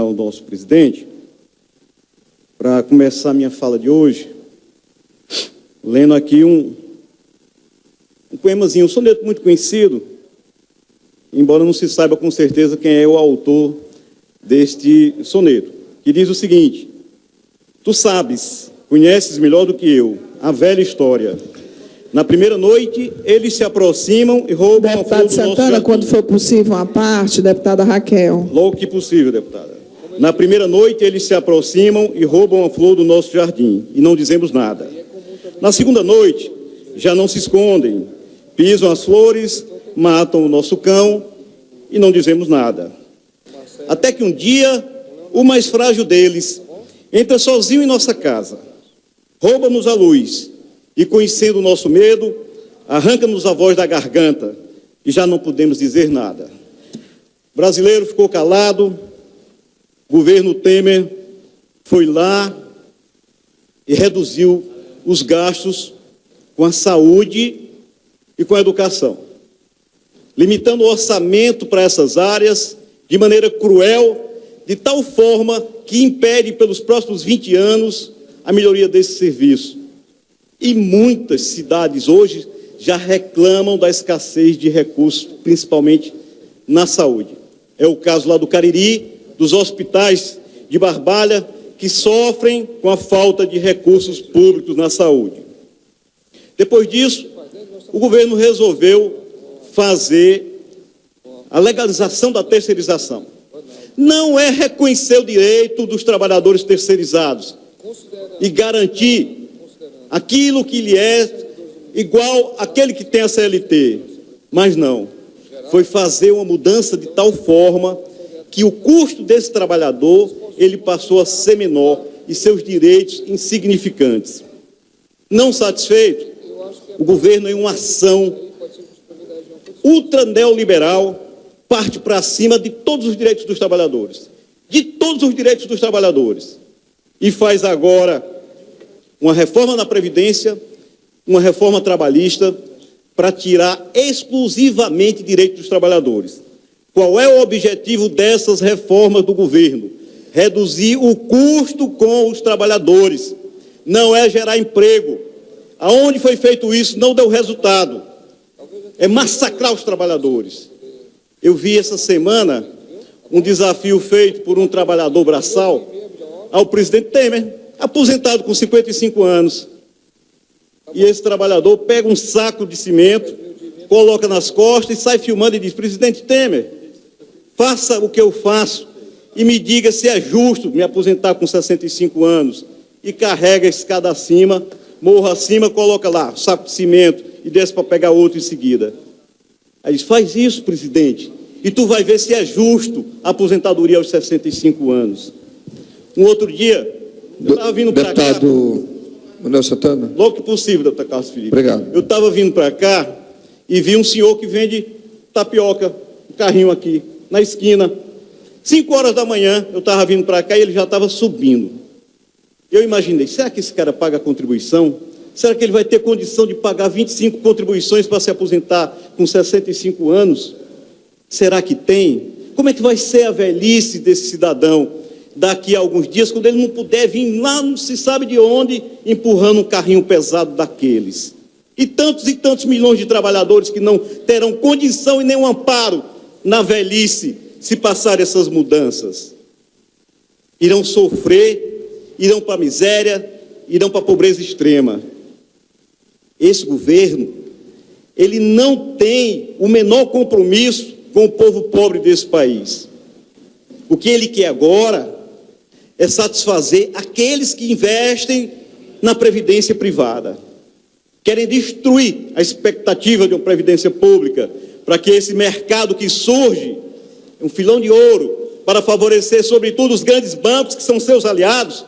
ao nosso presidente, para começar minha fala de hoje, lendo aqui um poemazinho, um soneto muito conhecido, embora não se saiba com certeza quem é o autor deste soneto, que diz o seguinte: tu sabes, conheces melhor do que eu a velha história. Na primeira noite, eles se aproximam e roubam a flor do nosso jardim. Deputado Santana, quando for possível uma parte, deputada Raquel. Logo que possível, deputada. Na primeira noite, eles se aproximam e roubam a flor do nosso jardim, e não dizemos nada. Na segunda noite, já não se escondem, pisam as flores, matam o nosso cão, e não dizemos nada. Até que um dia, o mais frágil deles entra sozinho em nossa casa, rouba-nos a luz, e conhecendo o nosso medo, arranca-nos a voz da garganta, e já não podemos dizer nada. O brasileiro ficou calado, o governo Temer foi lá e reduziu os gastos com a saúde e com a educação, limitando o orçamento para essas áreas de maneira cruel, de tal forma que impede pelos próximos 20 anos a melhoria desse serviço. E muitas cidades hoje já reclamam da escassez de recursos, principalmente na saúde. É o caso lá do Cariri, dos hospitais de Barbalha, que sofrem com a falta de recursos públicos na saúde. Depois disso, o governo resolveu fazer a legalização da terceirização. Não é reconhecer o direito dos trabalhadores terceirizados e garantir aquilo que lhe é igual àquele que tem a CLT, mas não. Foi fazer uma mudança de tal forma que o custo desse trabalhador, ele passou a ser menor e seus direitos insignificantes. Não satisfeito, o governo, em uma ação ultra neoliberal, parte para cima de todos os direitos dos trabalhadores. De todos os direitos dos trabalhadores. E faz agora uma reforma na Previdência, uma reforma trabalhista, para tirar exclusivamente direitos dos trabalhadores. Qual é o objetivo dessas reformas do governo? Reduzir o custo com os trabalhadores. Não é gerar emprego. Aonde foi feito isso não deu resultado. É massacrar os trabalhadores. Eu vi essa semana um desafio feito por um trabalhador braçal ao presidente Temer, aposentado com 55 anos. E esse trabalhador pega um saco de cimento, coloca nas costas e sai filmando e diz: presidente Temer, faça o que eu faço e me diga se é justo me aposentar com 65 anos. E carrega a escada acima, morro acima, coloca lá saco de cimento e desce para pegar outro em seguida. Aí diz: faz isso, presidente, e tu vai ver se é justo a aposentadoria aos 65 anos. Um outro dia, eu estava vindo para cá... Deputado Manuel Santana. Logo que possível, deputado Carlos Felipe. Obrigado. Eu estava vindo para cá e vi um senhor que vende tapioca, um carrinho aqui, na esquina. 5 horas da manhã, eu estava vindo para cá e ele já estava subindo. Eu imaginei, será que esse cara paga contribuição? Será que ele vai ter condição de pagar 25 contribuições para se aposentar com 65 anos? Será que tem? Como é que vai ser a velhice desse cidadão daqui a alguns dias, quando ele não puder vir lá, não se sabe de onde, empurrando um carrinho pesado daqueles? E tantos milhões de trabalhadores que não terão condição e nenhum amparo na velhice, se passar essas mudanças. Irão sofrer, irão para a miséria, irão para a pobreza extrema. Esse governo, ele não tem o menor compromisso com o povo pobre desse país. O que ele quer agora é satisfazer aqueles que investem na previdência privada. Querem destruir a expectativa de uma previdência pública, para que esse mercado que surge, um filão de ouro, para favorecer sobretudo os grandes bancos que são seus aliados.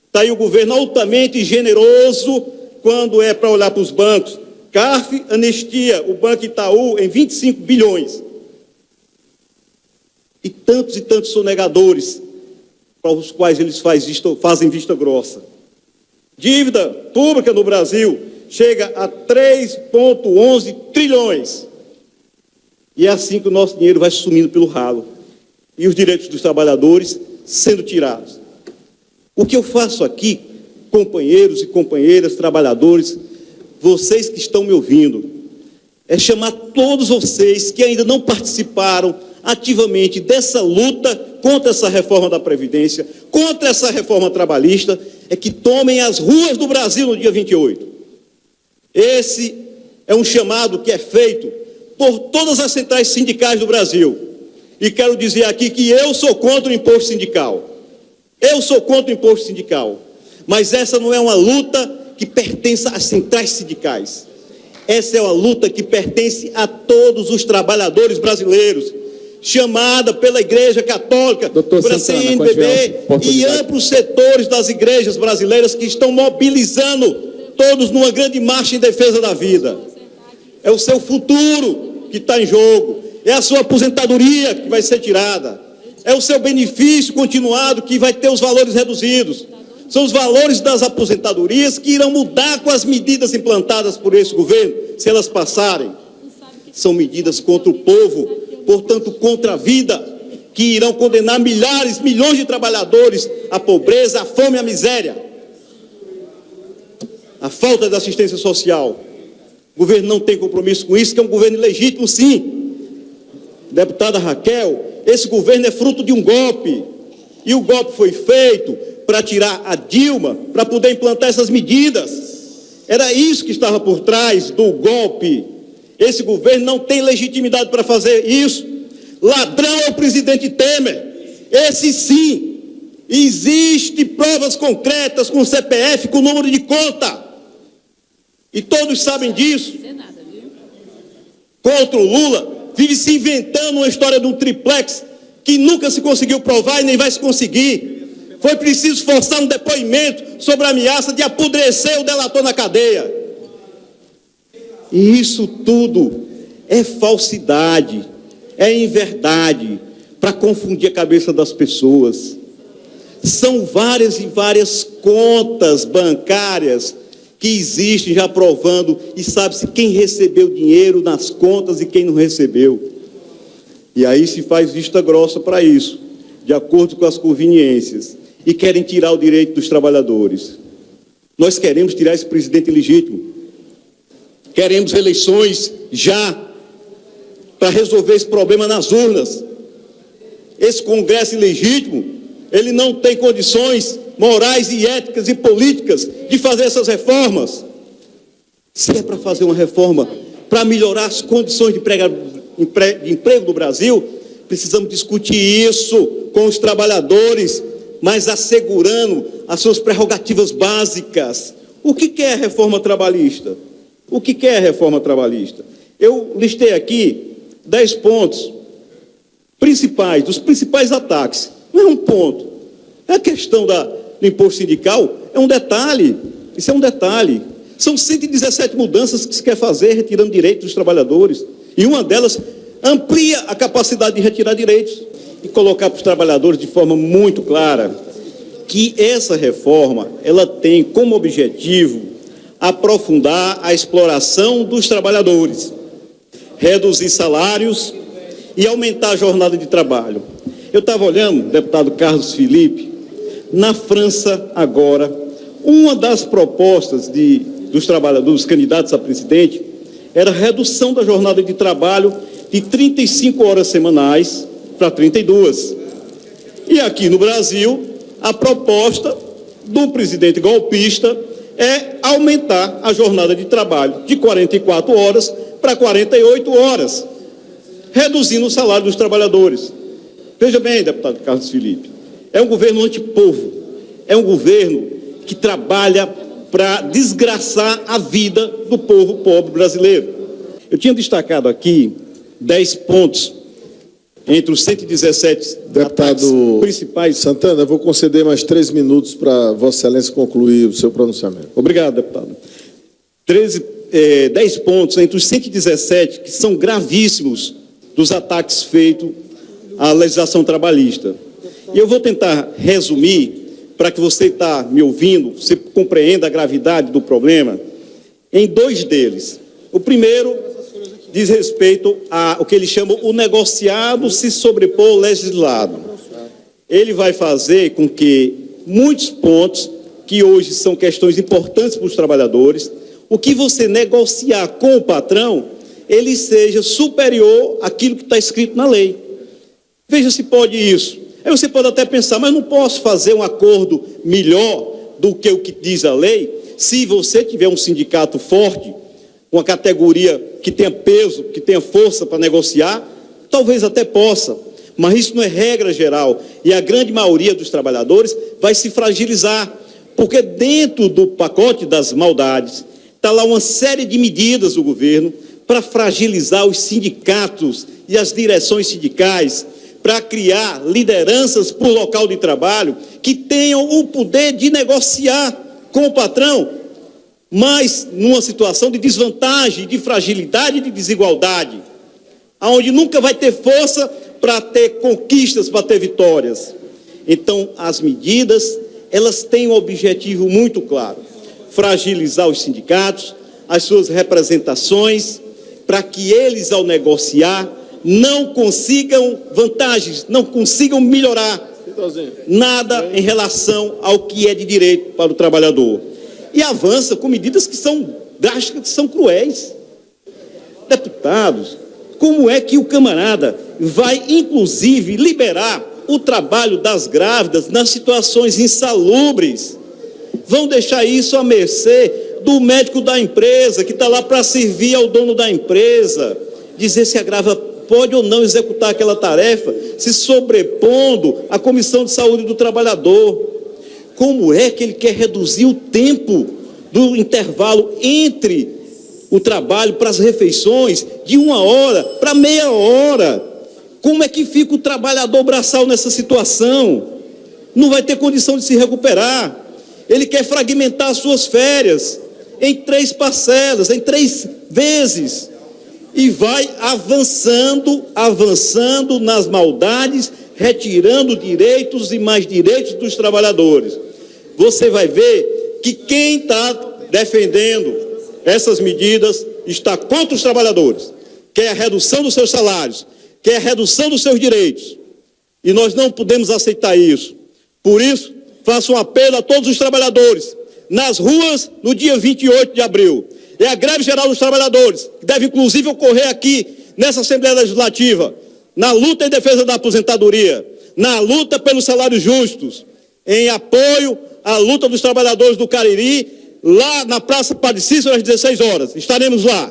Está aí o governo altamente generoso quando é para olhar para os bancos. CARF anistia o Banco Itaú em 25 bilhões. E tantos sonegadores para os quais eles fazem vista grossa. Dívida pública no Brasil chega a 3,11 trilhões. E é assim que o nosso dinheiro vai sumindo pelo ralo. E os direitos dos trabalhadores sendo tirados. O que eu faço aqui, companheiros e companheiras, trabalhadores, vocês que estão me ouvindo, é chamar todos vocês que ainda não participaram ativamente dessa luta contra essa reforma da Previdência, contra essa reforma trabalhista, é que tomem as ruas do Brasil no dia 28. Esse é um chamado que é feito por todas as centrais sindicais do Brasil. E quero dizer aqui que eu sou contra o imposto sindical. Eu sou contra o imposto sindical. Mas essa não é uma luta que pertence às centrais sindicais. Essa é uma luta que pertence a todos os trabalhadores brasileiros, chamada pela Igreja Católica, por a CNBB e amplos setores das igrejas brasileiras que estão mobilizando todos numa grande marcha em defesa da vida. É o seu futuro que está em jogo, é a sua aposentadoria que vai ser tirada, é o seu benefício continuado que vai ter os valores reduzidos. São os valores das aposentadorias que irão mudar com as medidas implantadas por esse governo, se elas passarem. São medidas contra o povo, portanto, contra a vida, que irão condenar milhares, milhões de trabalhadores à pobreza, à fome e à miséria. A falta de assistência social. O governo não tem compromisso com isso, que é um governo ilegítimo, sim. Deputada Raquel, esse governo é fruto de um golpe. E o golpe foi feito para tirar a Dilma, para poder implantar essas medidas. Era isso que estava por trás do golpe. Esse governo não tem legitimidade para fazer isso. Ladrão é o presidente Temer. Esse sim. Existem provas concretas com CPF, com número de conta. E todos sabem disso. Contra o Lula, vive se inventando uma história de um triplex que nunca se conseguiu provar e nem vai se conseguir. Foi preciso forçar um depoimento sobre a ameaça de apodrecer o delator na cadeia. E isso tudo é falsidade, é inverdade, para confundir a cabeça das pessoas. São várias e várias contas bancárias que existem já provando, e sabe-se quem recebeu dinheiro nas contas e quem não recebeu. E aí se faz vista grossa para isso, de acordo com as conveniências, e querem tirar o direito dos trabalhadores. Nós queremos tirar esse presidente ilegítimo. Queremos eleições já para resolver esse problema nas urnas. Esse Congresso ilegítimo, ele não tem condições morais e éticas e políticas de fazer essas reformas. Se é para fazer uma reforma para melhorar as condições de emprego do Brasil, precisamos discutir isso com os trabalhadores, mas assegurando as suas prerrogativas básicas. O que é a reforma trabalhista? O que é a reforma trabalhista? Eu listei aqui 10 pontos principais, dos principais ataques. Não é um ponto. A questão do imposto sindical é um detalhe. Isso é um detalhe. São 117 mudanças que se quer fazer, retirando direitos dos trabalhadores. E uma delas amplia a capacidade de retirar direitos e colocar para os trabalhadores de forma muito clara que essa reforma, ela tem como objetivo aprofundar a exploração dos trabalhadores, reduzir salários e aumentar a jornada de trabalho. Eu estava olhando, deputado Carlos Felipe, na França agora, uma das propostas dos trabalhadores candidatos a presidente era a redução da jornada de trabalho de 35 horas semanais para 32. E aqui no Brasil, a proposta do presidente golpista é aumentar a jornada de trabalho de 44 horas para 48 horas, reduzindo o salário dos trabalhadores. Veja bem, deputado Carlos Felipe, é um governo antipovo, é um governo que trabalha para desgraçar a vida do povo pobre brasileiro. Eu tinha destacado aqui 10 pontos entre os 117 deputado principais. Santana, eu vou conceder mais 3 minutos para Vossa Excelência concluir o seu pronunciamento. Obrigado, deputado. 10 pontos entre os 117 que são gravíssimos dos ataques feitos à legislação trabalhista. E eu vou tentar resumir, para que você está me ouvindo, você compreenda a gravidade do problema, em 2 deles. O primeiro diz respeito ao que eles chamam o negociado se sobrepor ao legislado. ele vai fazer com que muitos pontos, que hoje são questões importantes para os trabalhadores, o que você negociar com o patrão, ele seja superior àquilo que está escrito na lei. Veja se pode isso. Aí você pode até pensar, mas não posso fazer um acordo melhor do que o que diz a lei, se você tiver um sindicato forte, uma categoria que tenha peso, que tenha força para negociar, talvez até possa, mas isso não é regra geral, e a grande maioria dos trabalhadores vai se fragilizar, porque dentro do pacote das maldades está lá uma série de medidas do governo para fragilizar os sindicatos e as direções sindicais, para criar lideranças por local de trabalho que tenham o poder de negociar com o patrão, mas numa situação de desvantagem, de fragilidade e de desigualdade, onde nunca vai ter força para ter conquistas, para ter vitórias. Então, as medidas, elas têm um objetivo muito claro: fragilizar os sindicatos, as suas representações, para que eles, ao negociar, não consigam vantagens, não consigam melhorar nada em relação ao que é de direito para o trabalhador. E avança com medidas que são drásticas, que são cruéis. Deputados, como é que o camarada vai, inclusive, liberar o trabalho das grávidas nas situações insalubres? Vão deixar isso à mercê do médico da empresa, que está lá para servir ao dono da empresa, dizer se a grávida pode ou não executar aquela tarefa, se sobrepondo à Comissão de Saúde do Trabalhador. Como é que ele quer reduzir o tempo do intervalo entre o trabalho para as refeições de 1 hora para meia hora? Como é que fica o trabalhador braçal nessa situação? Não vai ter condição de se recuperar. Ele quer fragmentar as suas férias em 3 parcelas, em 3 vezes. E vai avançando nas maldades, retirando direitos e mais direitos dos trabalhadores. Você vai ver que quem está defendendo essas medidas está contra os trabalhadores, quer a redução dos seus salários, quer a redução dos seus direitos. E nós não podemos aceitar isso. Por isso, faço um apelo a todos os trabalhadores, nas ruas, no dia 28 de abril. É a greve geral dos trabalhadores, que deve inclusive ocorrer aqui, nessa Assembleia Legislativa, na luta em defesa da aposentadoria, na luta pelos salários justos, em apoio à luta dos trabalhadores do Cariri, lá na Praça Padre Cícero às 16 horas. Estaremos lá.